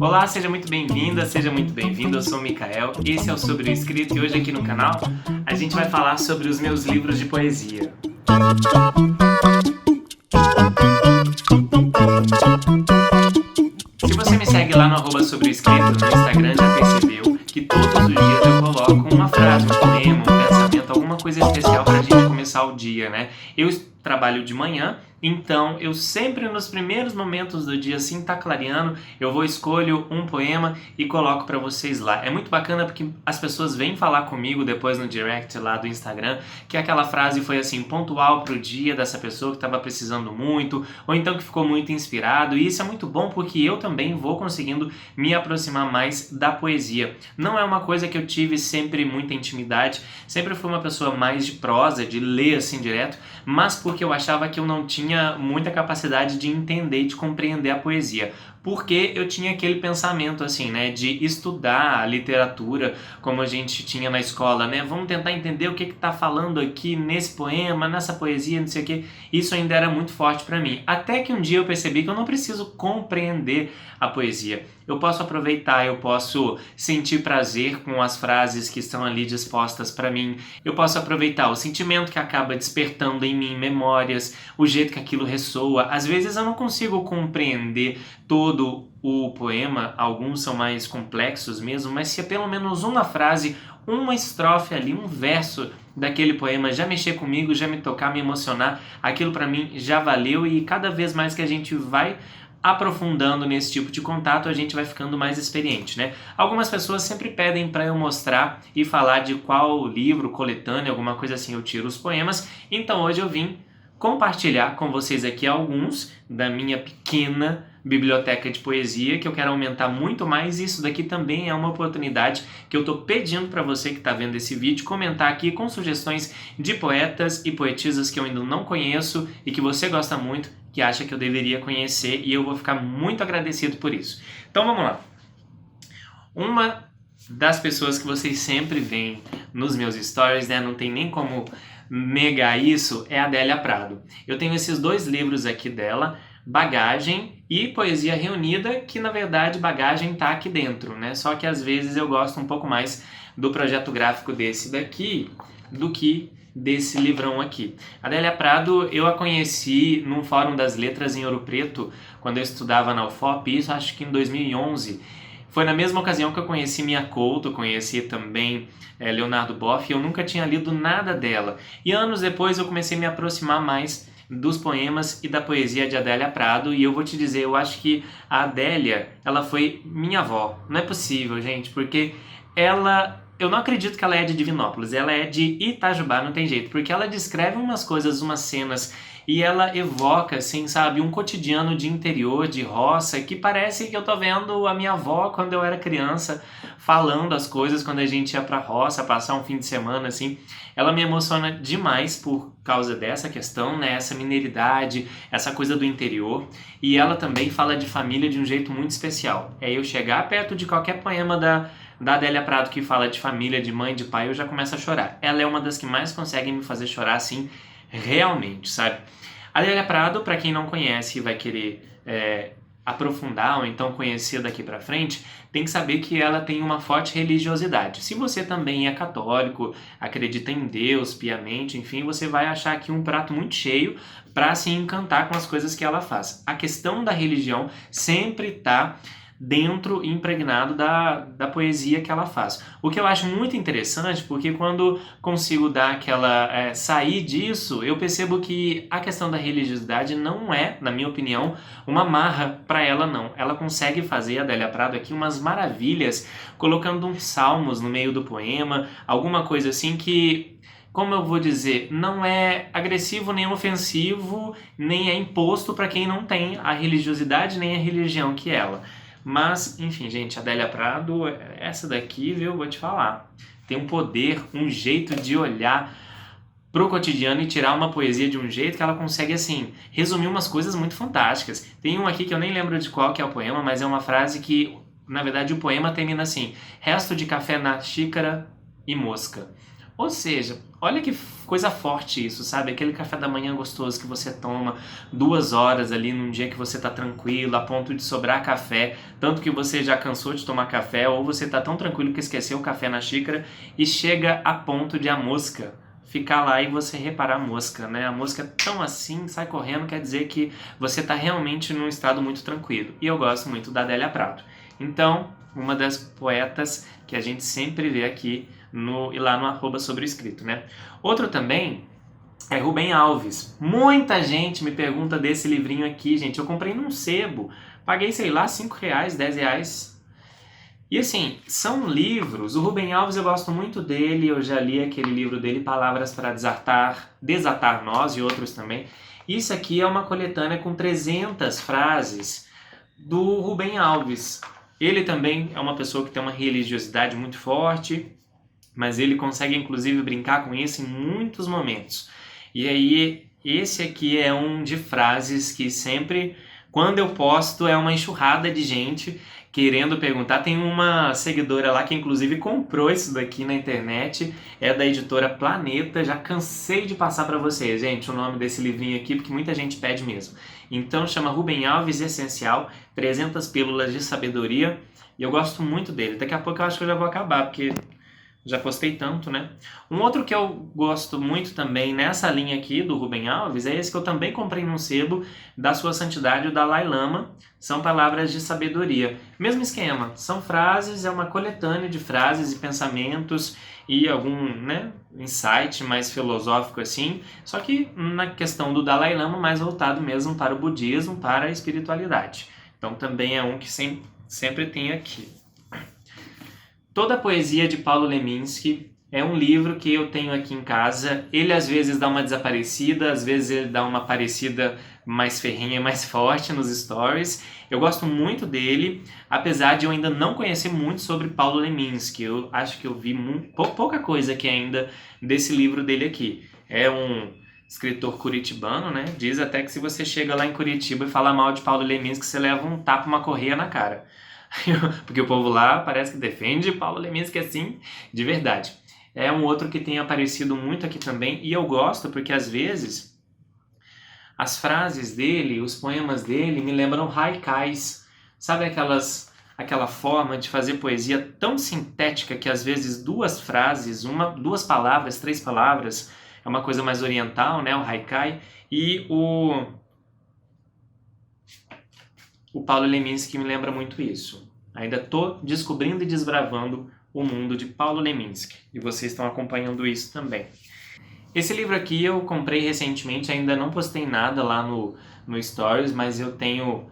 Olá, seja muito bem-vinda, seja muito bem-vindo. Eu sou o Mikael, esse é o Sobre o Escrito e hoje aqui no canal a gente vai falar sobre os meus livros de poesia. Se você me segue lá no @Sobre o Escrito no Instagram, já percebeu que todos os dias eu coloco uma frase, um poema, um pensamento, alguma coisa especial pra gente começar o dia, né? Eu trabalho de manhã, então eu sempre nos primeiros momentos do dia, assim tá clareando, eu escolho um poema e coloco pra vocês lá. É muito bacana porque as pessoas vêm falar comigo depois no direct lá do Instagram que aquela frase foi assim pontual pro dia dessa pessoa que estava precisando muito, ou então que ficou muito inspirado, e isso é muito bom porque eu também vou conseguindo me aproximar mais da poesia. Não é uma coisa que eu tive sempre muita intimidade, sempre fui uma pessoa mais de prosa, de ler assim direto, mas porque eu achava que eu não tinha muita capacidade de entender e de compreender a poesia. Porque eu tinha aquele pensamento assim, né, de estudar a literatura como a gente tinha na escola, né? Vamos tentar entender o que está falando aqui nesse poema, nessa poesia, não sei o que. Isso ainda era muito forte para mim. Até que um dia eu percebi que eu não preciso compreender a poesia. Eu posso aproveitar, eu posso sentir prazer com as frases que estão ali dispostas para mim. Eu posso aproveitar o sentimento que acaba despertando em mim memórias, o jeito que aquilo ressoa. Às vezes eu não consigo compreender todo o poema, alguns são mais complexos mesmo, mas se é pelo menos uma frase, uma estrofe ali, um verso daquele poema já mexer comigo, já me tocar, me emocionar, aquilo para mim já valeu, e cada vez mais que a gente vai aprofundando nesse tipo de contato, a gente vai ficando mais experiente, né? Algumas pessoas sempre pedem para eu mostrar e falar de qual livro, coletânea, alguma coisa assim eu tiro os poemas, então hoje eu vim compartilhar com vocês aqui alguns da minha pequena biblioteca de poesia, que eu quero aumentar muito mais. Isso daqui também é uma oportunidade que eu estou pedindo para você que está vendo esse vídeo comentar aqui com sugestões de poetas e poetisas que eu ainda não conheço e que você gosta muito, que acha que eu deveria conhecer, e eu vou ficar muito agradecido por isso. Então vamos lá. Uma das pessoas que vocês sempre veem nos meus stories, né, não tem nem como negar isso, é a Adélia Prado. Eu tenho esses dois livros aqui dela, Bagagem e Poesia Reunida, que na verdade Bagagem tá aqui dentro, né? Só que às vezes eu gosto um pouco mais do projeto gráfico desse daqui do que desse livrão aqui. A Adélia Prado eu a conheci num Fórum das Letras em Ouro Preto, quando eu estudava na UFOP, isso acho que em 2011. Foi na mesma ocasião que eu conheci Mia Couto, conheci também Leonardo Boff, e eu nunca tinha lido nada dela. E anos depois eu comecei a me aproximar mais dos poemas e da poesia de Adélia Prado, e eu vou te dizer, eu acho que a Adélia, ela foi minha avó. Não é possível, gente, porque eu não acredito que ela é de Divinópolis, ela é de Itajubá, não tem jeito, porque ela descreve umas coisas, umas cenas, e ela evoca, assim, sabe, um cotidiano de interior, de roça, que parece que eu tô vendo a minha avó quando eu era criança, falando as coisas quando a gente ia pra roça, passar um fim de semana, assim. Ela me emociona demais por causa dessa questão, né, essa mineridade, essa coisa do interior, e ela também fala de família de um jeito muito especial. É eu chegar perto de qualquer poema da Adélia Prado que fala de família, de mãe, de pai, eu já começo a chorar. Ela é uma das que mais conseguem me fazer chorar, assim, realmente, sabe? A Adélia Prado, para quem não conhece e vai querer aprofundar ou então conhecer daqui para frente, tem que saber que ela tem uma forte religiosidade. Se você também é católico, acredita em Deus piamente, enfim, você vai achar aqui um prato muito cheio para se encantar com as coisas que ela faz. A questão da religião sempre está dentro, impregnado da poesia que ela faz. O que eu acho muito interessante, porque quando consigo dar aquela sair disso, eu percebo que a questão da religiosidade não é, na minha opinião, uma marra para ela, não. Ela consegue fazer, a Adélia Prado, aqui umas maravilhas, colocando uns salmos no meio do poema, alguma coisa assim que, como eu vou dizer, não é agressivo nem ofensivo, nem é imposto para quem não tem a religiosidade nem a religião que ela. Mas, enfim, gente, a Adélia Prado, essa daqui, viu, vou te falar, tem um poder, um jeito de olhar pro cotidiano e tirar uma poesia de um jeito que ela consegue, assim, resumir umas coisas muito fantásticas. Tem um aqui que eu nem lembro de qual que é o poema, mas é uma frase que, na verdade, o poema termina assim: resto de café na xícara e mosca. Ou seja, Olha que coisa forte isso, sabe? Aquele café da manhã gostoso que você toma 2 horas ali num dia que você tá tranquilo, a ponto de sobrar café, tanto que você já cansou de tomar café, ou você tá tão tranquilo que esqueceu o café na xícara e chega a ponto de a mosca ficar lá e você reparar a mosca, né? A mosca tão assim, sai correndo, quer dizer que você tá realmente num estado muito tranquilo. E eu gosto muito da Adélia Prado. Então, uma das poetas que a gente sempre vê aqui e lá no @sobreescrito, né? Outro também é Rubem Alves. Muita gente me pergunta desse livrinho aqui, gente. Eu comprei num sebo, paguei, sei lá, R$5, R$10. E assim, são livros, o Rubem Alves eu gosto muito dele, eu já li aquele livro dele, Palavras para Desatar Nós e outros também. Isso aqui é uma coletânea com 300 frases do Rubem Alves. Ele também é uma pessoa que tem uma religiosidade muito forte, mas ele consegue inclusive brincar com isso em muitos momentos. E aí, esse aqui é um de frases que sempre, quando eu posto, é uma enxurrada de gente querendo perguntar. Tem uma seguidora lá que inclusive comprou isso daqui na internet, é da editora Planeta. Já cansei de passar para vocês, gente, o nome desse livrinho aqui, porque muita gente pede mesmo. Então chama Rubem Alves Essencial, 300 Pílulas de Sabedoria, e eu gosto muito dele. Daqui a pouco eu acho que eu já vou acabar, porque já postei tanto, né? Um outro que eu gosto muito também nessa linha aqui do Rubem Alves é esse que eu também comprei num sebo, da Sua Santidade, o Dalai Lama. São Palavras de Sabedoria. Mesmo esquema, são frases, é uma coletânea de frases e pensamentos e algum, né, insight mais filosófico assim, só que na questão do Dalai Lama mais voltado mesmo para o budismo, para a espiritualidade. Então também é um que sempre tem aqui. Toda a poesia de Paulo Leminski é um livro que eu tenho aqui em casa. Ele às vezes dá uma desaparecida, às vezes ele dá uma aparecida mais ferrenha, mais forte nos stories. Eu gosto muito dele, apesar de eu ainda não conhecer muito sobre Paulo Leminski. Eu acho que eu vi pouca coisa aqui ainda desse livro dele aqui. É um escritor curitibano, né? Diz até que se você chega lá em Curitiba e fala mal de Paulo Leminski, você leva um tapa, uma correia na cara. Porque o povo lá parece que defende Paulo Leminski assim, de verdade. É um outro que tem aparecido muito aqui também, e eu gosto porque às vezes as frases dele, os poemas dele me lembram haikais. Sabe aquela forma de fazer poesia tão sintética que às vezes duas frases, duas palavras, 3 palavras, é uma coisa mais oriental, né, o haikai, e o Paulo Leminski me lembra muito isso. Ainda estou descobrindo e desbravando o mundo de Paulo Leminski. E vocês estão acompanhando isso também. Esse livro aqui eu comprei recentemente, ainda não postei nada lá no Stories, mas eu tenho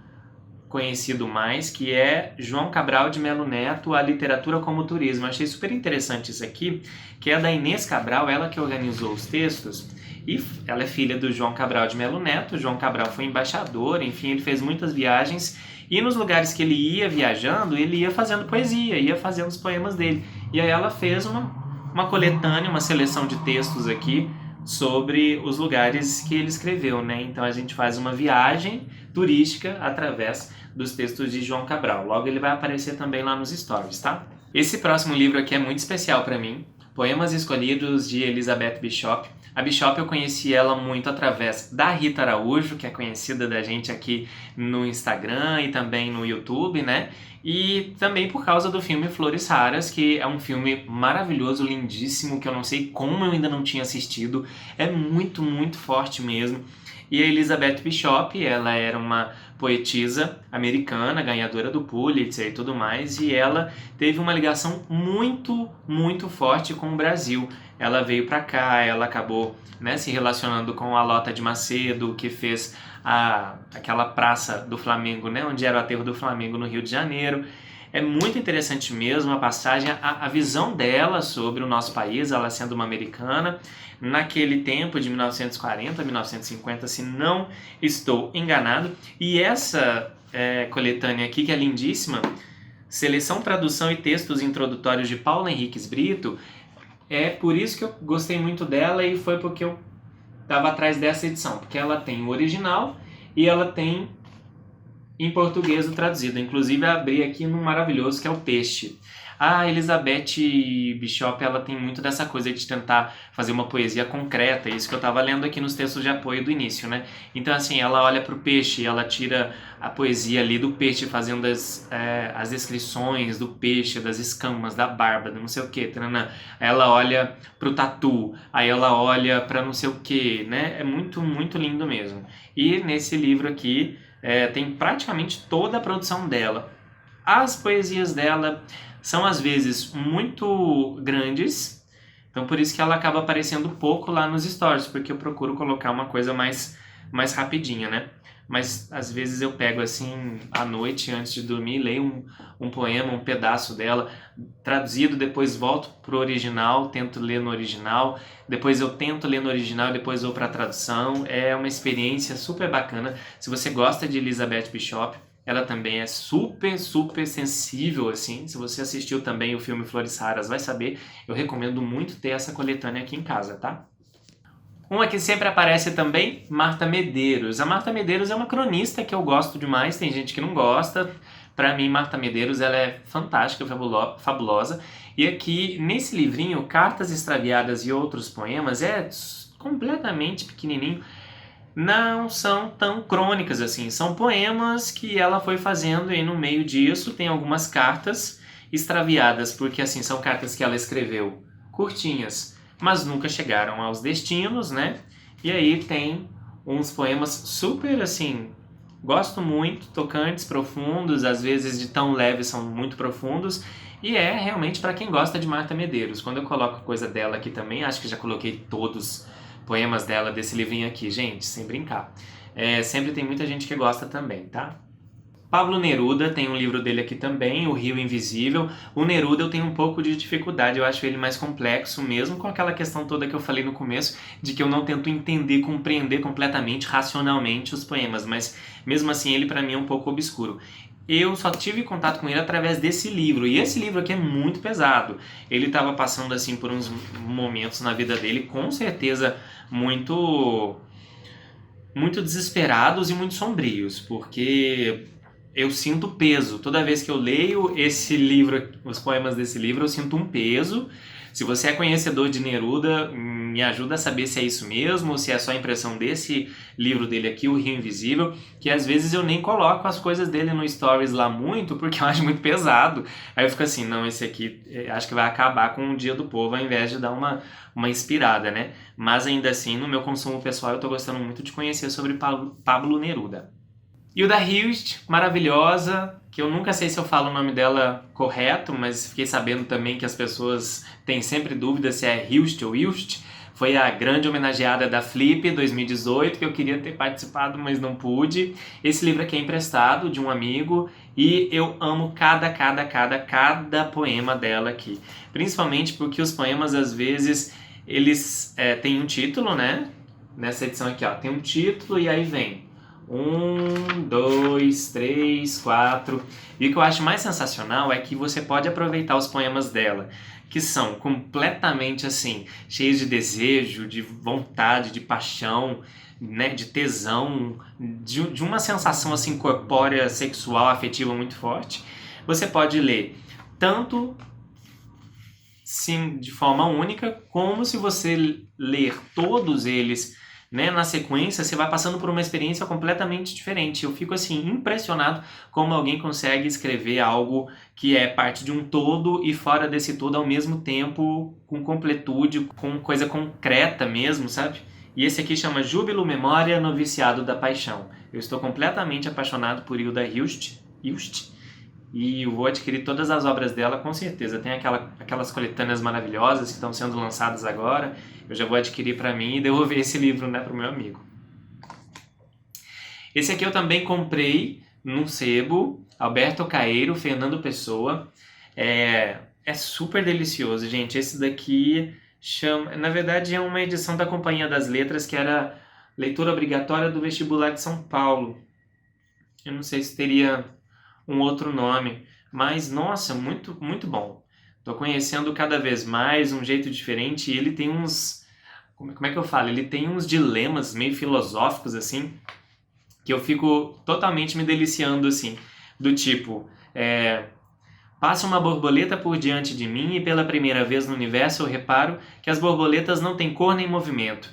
conhecido mais, que é João Cabral de Melo Neto, A Literatura como Turismo. Achei super interessante isso aqui, que é da Inês Cabral, ela que organizou os textos. E ela é filha do João Cabral de Melo Neto. O João Cabral foi embaixador, enfim, ele fez muitas viagens. E nos lugares que ele ia viajando, ele ia fazendo poesia, ia fazendo os poemas dele. E aí ela fez uma coletânea, uma seleção de textos aqui sobre os lugares que ele escreveu, né? Então a gente faz uma viagem turística através dos textos de João Cabral. Logo ele vai aparecer também lá nos stories, tá? Esse próximo livro aqui é muito especial para mim. Poemas Escolhidos, de Elizabeth Bishop. A Bishop eu conheci ela muito através da Rita Araújo, que é conhecida da gente aqui no Instagram e também no YouTube, né? E também por causa do filme Flores Raras, que é um filme maravilhoso, lindíssimo, que eu não sei como eu ainda não tinha assistido. É muito, muito forte mesmo. E a Elizabeth Bishop, ela era uma poetisa americana, ganhadora do Pulitzer e tudo mais, e ela teve uma ligação muito, muito forte com o Brasil. Ela veio para cá, ela acabou, né, se relacionando com a Lota de Macedo, que fez aquela praça do Flamengo, né, onde era o aterro do Flamengo no Rio de Janeiro. É muito interessante mesmo a passagem, a visão dela sobre o nosso país, ela sendo uma americana, naquele tempo de 1940, 1950, se não estou enganado. E essa coletânea aqui, que é lindíssima, Seleção, Tradução e Textos Introdutórios de Paulo Henriques Brito, é por isso que eu gostei muito dela e foi porque eu estava atrás dessa edição, porque ela tem o original e ela tem em português o traduzido. Inclusive abri aqui num maravilhoso que é o Peixe. A Elizabeth Bishop, ela tem muito dessa coisa de tentar fazer uma poesia concreta, isso que eu estava lendo aqui nos textos de apoio do início, né? Então, assim, ela olha para o peixe, ela tira a poesia ali do peixe, fazendo as descrições do peixe, das escamas, da barba, do não sei o que, ela olha para o tatu, aí ela olha para não sei o que, né? É muito, muito lindo mesmo. E nesse livro aqui tem praticamente toda a produção dela. As poesias dela são às vezes muito grandes, então por isso que ela acaba aparecendo pouco lá nos stories, porque eu procuro colocar uma coisa mais rapidinha, né? Mas às vezes eu pego assim à noite antes de dormir, leio um poema, um pedaço dela, traduzido, depois volto pro original, tento ler no original, depois eu tento ler no original, depois vou para a tradução. É uma experiência super bacana. Se você gosta de Elizabeth Bishop, ela também é super, super sensível, assim. Se você assistiu também o filme Flores Raras, vai saber. Eu recomendo muito ter essa coletânea aqui em casa, tá? Uma que sempre aparece também, Marta Medeiros. A Marta Medeiros é uma cronista que eu gosto demais, tem gente que não gosta. Pra mim, Marta Medeiros, ela é fantástica, fabulosa. E aqui, nesse livrinho, Cartas Extraviadas e Outros Poemas, é completamente pequenininho. Não são tão crônicas assim, são poemas que ela foi fazendo e no meio disso tem algumas cartas extraviadas, porque assim, são cartas que ela escreveu curtinhas, mas nunca chegaram aos destinos, né? E aí tem uns poemas super assim, gosto muito, tocantes, profundos, às vezes de tão leves são muito profundos, e é realmente para quem gosta de Marta Medeiros. Quando eu coloco coisa dela aqui também, acho que já coloquei todos poemas dela desse livrinho aqui, gente, sem brincar. Sempre tem muita gente que gosta também, tá? Pablo Neruda tem um livro dele aqui também, O Rio Invisível. O Neruda eu tenho um pouco de dificuldade, eu acho ele mais complexo, mesmo com aquela questão toda que eu falei no começo, de que eu não tento entender, compreender completamente, racionalmente os poemas, mas mesmo assim ele para mim é um pouco obscuro. Eu só tive contato com ele através desse livro, e esse livro aqui é muito pesado. Ele estava passando assim por uns momentos na vida dele, com certeza muito desesperados e muito sombrios, porque eu sinto peso. Toda vez que eu leio esse livro, os poemas desse livro, eu sinto um peso. Se você é conhecedor de Neruda, me ajuda a saber se é isso mesmo, ou se é só a impressão desse livro dele aqui, O Rio Invisível, que às vezes eu nem coloco as coisas dele no Stories lá muito, porque eu acho muito pesado. Aí eu fico assim, não, esse aqui acho que vai acabar com o Dia do Povo, ao invés de dar uma inspirada, né? Mas ainda assim, no meu consumo pessoal, eu tô gostando muito de conhecer sobre Pablo Neruda. Hilda Hilst, maravilhosa, que eu nunca sei se eu falo o nome dela correto, mas fiquei sabendo também que as pessoas têm sempre dúvida se é Hilst ou Hilst. Foi a grande homenageada da Flip 2018, que eu queria ter participado, mas não pude. Esse livro aqui é emprestado de um amigo e eu amo cada poema dela aqui. Principalmente porque os poemas, às vezes, eles têm um título, né? Nessa edição aqui, ó, tem um título e aí vem 1, 2, 3, 4. E o que eu acho mais sensacional é que você pode aproveitar os poemas dela, que são completamente assim, cheios de desejo, de vontade, de paixão, né, de tesão, de uma sensação assim corpórea, sexual, afetiva muito forte. Você pode ler tanto sim de forma única, como se você ler todos eles, né, na sequência, você vai passando por uma experiência completamente diferente. Eu fico assim impressionado como alguém consegue escrever algo que é parte de um todo e fora desse todo ao mesmo tempo, com completude, com coisa concreta mesmo, sabe? E esse aqui chama Júbilo, Memória, Noviciado da Paixão. Eu estou completamente apaixonado por Hilda Hilst e eu vou adquirir todas as obras dela com certeza. Tem aquelas coletâneas maravilhosas que estão sendo lançadas agora. Eu já vou adquirir para mim e devolver esse livro, né, para o meu amigo. Esse aqui eu também comprei num sebo, Alberto Caeiro, Fernando Pessoa. É super delicioso, gente. Esse daqui chama... Na verdade é uma edição da Companhia das Letras, que era leitura obrigatória do vestibular de São Paulo. Eu não sei se teria um outro nome, mas nossa, muito, muito bom. Tô conhecendo cada vez mais um jeito diferente e ele tem uns... Como é que eu falo? Ele tem uns dilemas meio filosóficos, assim, que eu fico totalmente me deliciando, assim, do tipo, Passa uma borboleta por diante de mim e pela primeira vez no universo eu reparo que as borboletas não têm cor nem movimento.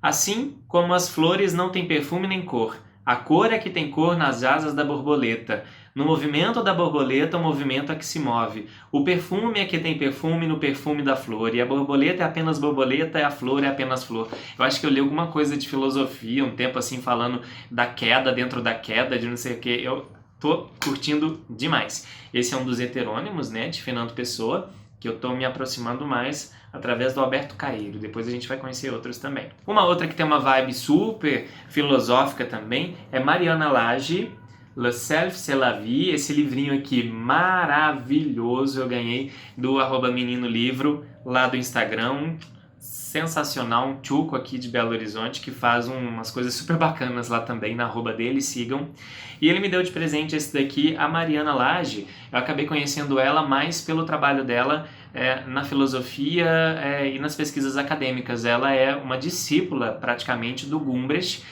Assim como as flores não têm perfume nem cor. A cor é que tem cor nas asas da borboleta. No movimento da borboleta, o movimento é que se move. O perfume é que tem perfume no perfume da flor. E a borboleta é apenas borboleta e a flor é apenas flor. Eu acho que eu li alguma coisa de filosofia, um tempo assim, falando da queda dentro da queda, de não sei o que. Eu tô curtindo demais. Esse é um dos heterônimos, né, de Fernando Pessoa, que eu tô me aproximando mais através do Alberto Caeiro. Depois a gente vai conhecer outros também. Uma outra que tem uma vibe super filosófica também é Mariana Lage, Le Self C'est la Vie. Esse livrinho aqui maravilhoso, eu ganhei do @meninolivro lá do Instagram. Sensacional, um tchuco aqui de Belo Horizonte que faz umas coisas super bacanas lá também, na dele, sigam. E ele me deu de presente esse daqui, a Mariana Lage. Eu acabei conhecendo ela mais pelo trabalho dela na filosofia e nas pesquisas acadêmicas. Ela é uma discípula praticamente do Gumbrecht,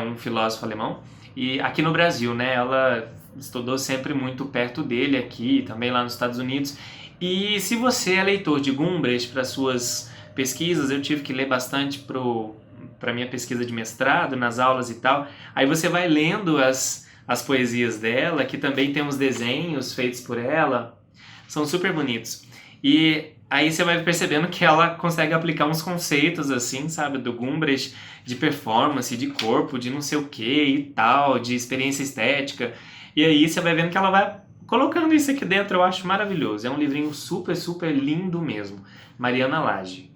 um filósofo alemão, e aqui no Brasil, né, ela estudou sempre muito perto dele aqui, também lá nos Estados Unidos. E se você é leitor de Gumbrecht para suas pesquisas, eu tive que ler bastante para minha pesquisa de mestrado, nas aulas e tal. Aí você vai lendo as poesias dela, que também tem uns desenhos feitos por ela, são super bonitos. E aí você vai percebendo que ela consegue aplicar uns conceitos assim, sabe, do Gumbrecht, de performance, de corpo, de não sei o que e tal, de experiência estética. E aí você vai vendo que ela vai colocando isso aqui dentro. Eu acho maravilhoso. É um livrinho super, super lindo mesmo. Mariana Lage.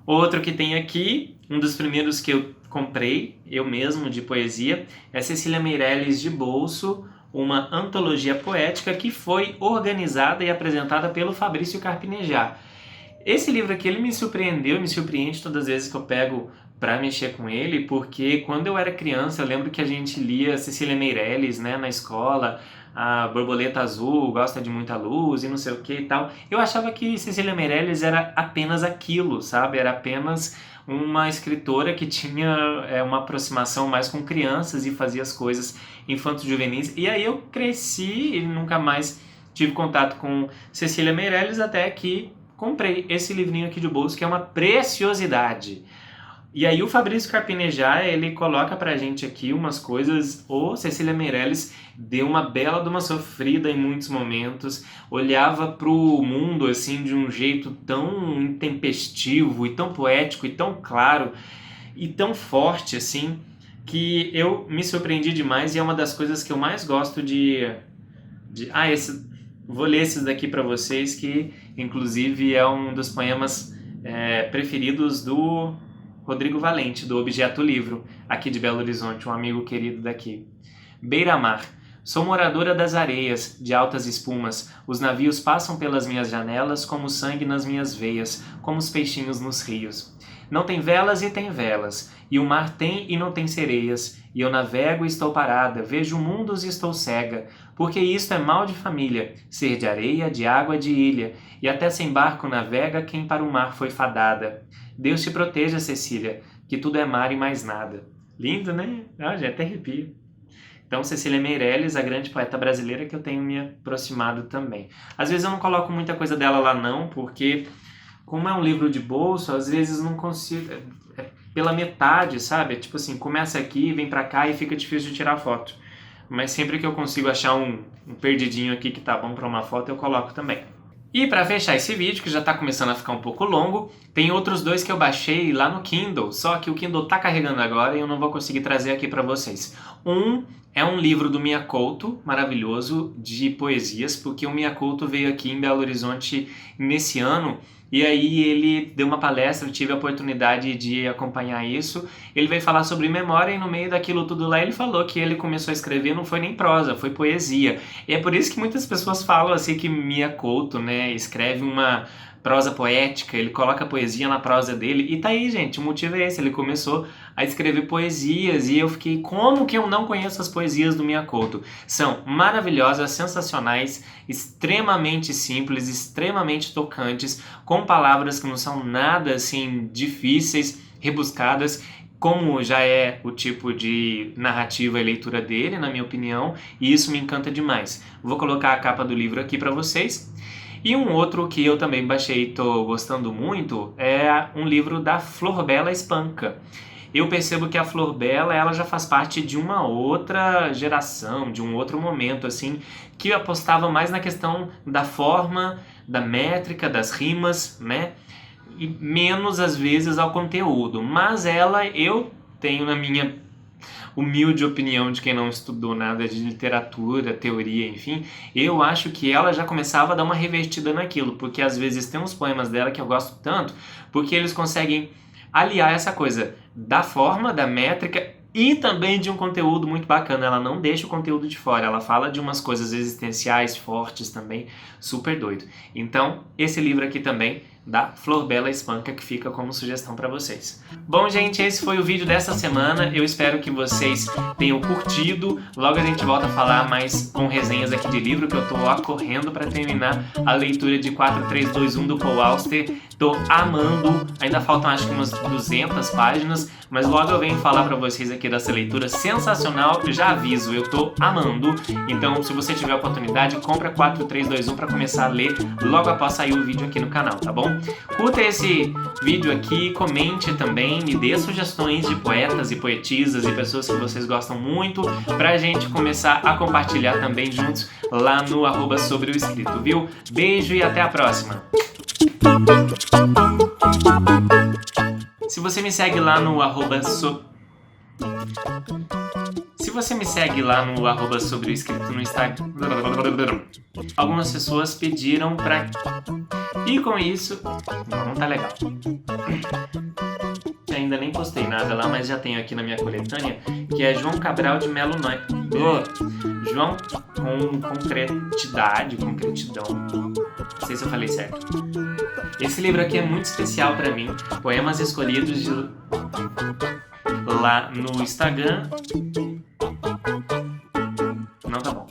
Outro que tem aqui, um dos primeiros que eu comprei, eu mesmo, de poesia, é Cecília Meirelles de Bolso, uma antologia poética que foi organizada e apresentada pelo Fabrício Carpinejar. Esse livro aqui, ele me surpreendeu, me surpreende todas as vezes que eu pego para mexer com ele, porque quando eu era criança, eu lembro que a gente lia Cecília Meirelles, né, na escola, a Borboleta Azul, Gosta de Muita Luz e não sei o que e tal. Eu achava que Cecília Meirelles era apenas aquilo, sabe? Era apenas uma escritora que tinha uma aproximação mais com crianças e fazia as coisas infanto-juvenis. E aí eu cresci e nunca mais tive contato com Cecília Meirelles, até que comprei esse livrinho aqui de bolso, que é uma preciosidade. E aí o Fabrício Carpinejar, ele coloca pra gente aqui umas coisas. Cecília Meirelles deu uma bela de uma sofrida em muitos momentos, olhava pro mundo assim de um jeito tão intempestivo e tão poético e tão claro e tão forte assim, que eu me surpreendi demais. E é uma das coisas que eu mais gosto vou ler esses daqui pra vocês, que inclusive é um dos poemas preferidos do Rodrigo Valente, do Objeto Livro, aqui de Belo Horizonte, um amigo querido daqui. Beira-mar. Sou moradora das areias, de altas espumas. Os navios passam pelas minhas janelas como sangue nas minhas veias, como os peixinhos nos rios. Não tem velas e tem velas, e o mar tem e não tem sereias, e eu navego e estou parada, vejo mundos e estou cega, porque isto é mal de família, ser de areia, de água, de ilha, e até sem barco navega quem para o mar foi fadada. Deus te proteja, Cecília, que tudo é mar e mais nada. Lindo, né? Já até arrepio. Então, Cecília Meirelles, a grande poeta brasileira, que eu tenho me aproximado também. Às vezes eu não coloco muita coisa dela lá não, porque como é um livro de bolso, às vezes não consigo... pela metade, sabe? Tipo assim, começa aqui, vem pra cá e fica difícil de tirar foto. Mas sempre que eu consigo achar um perdidinho aqui que tá bom pra uma foto, eu coloco também. E para fechar esse vídeo, que já está começando a ficar um pouco longo, tem outros dois que eu baixei lá no Kindle, só que o Kindle está carregando agora e eu não vou conseguir trazer aqui para vocês. Um é um livro do Mia Couto, maravilhoso, de poesias, porque o Mia Couto veio aqui em Belo Horizonte nesse ano, e aí ele deu uma palestra, eu tive a oportunidade de acompanhar isso. Ele veio falar sobre memória e no meio daquilo tudo lá ele falou que ele começou a escrever, não foi nem prosa, foi poesia. E é por isso que muitas pessoas falam assim que Mia Couto, né, escreve uma prosa poética, ele coloca poesia na prosa dele. E tá aí, gente, o motivo é esse, ele começou a escrever poesias e eu fiquei, como que eu não conheço as poesias do Mia Couto? São maravilhosas, sensacionais, extremamente simples, extremamente tocantes, com palavras que não são nada assim difíceis, rebuscadas. como já é o tipo de narrativa e leitura dele, na minha opinião, e isso me encanta demais. Vou colocar a capa do livro aqui para vocês. E um outro que eu também baixei e estou gostando muito é um livro da Flor Bela Espanca. Eu percebo que a Flor Bela, ela já faz parte de uma outra geração, de um outro momento, assim, que apostava mais na questão da forma, da métrica, das rimas, né? E menos, às vezes, ao conteúdo. Mas ela, eu tenho na minha humilde opinião de quem não estudou nada de literatura, teoria, enfim, eu acho que ela já começava a dar uma revertida naquilo, porque às vezes tem uns poemas dela que eu gosto tanto, porque eles conseguem aliar essa coisa da forma, da métrica e também de um conteúdo muito bacana. Ela não deixa o conteúdo de fora, ela fala de umas coisas existenciais fortes também, super doido. Então, esse livro aqui também, da Flor Bela Espanca, que fica como sugestão para vocês. Bom, gente, esse foi o vídeo dessa semana. Eu espero que vocês tenham curtido. Logo a gente volta a falar mais com resenhas aqui de livro, que eu tô correndo para terminar a leitura de 4321 do Paul Auster. Tô amando. Ainda faltam acho que umas 200 páginas, mas logo eu venho falar para vocês aqui dessa leitura sensacional. Já aviso, eu tô amando. Então, se você tiver a oportunidade, compra 4321 para começar a ler logo após sair o vídeo aqui no canal, tá bom? Curta esse vídeo aqui, comente também, me dê sugestões de poetas e poetisas e pessoas que vocês gostam muito, pra gente começar a compartilhar também juntos lá no @sobreoescrito, viu? Beijo e até a próxima! Se você me segue lá no @sobreoescrito no Instagram, algumas pessoas pediram pra... E com isso... Não tá legal. Ainda nem postei nada lá, mas já tenho aqui na minha coletânea, que é João Cabral de Melo Noy. João com concretidão. Não sei se eu falei certo. Esse livro aqui é muito especial pra mim. Poemas escolhidos lá no Instagram. Não tá bom.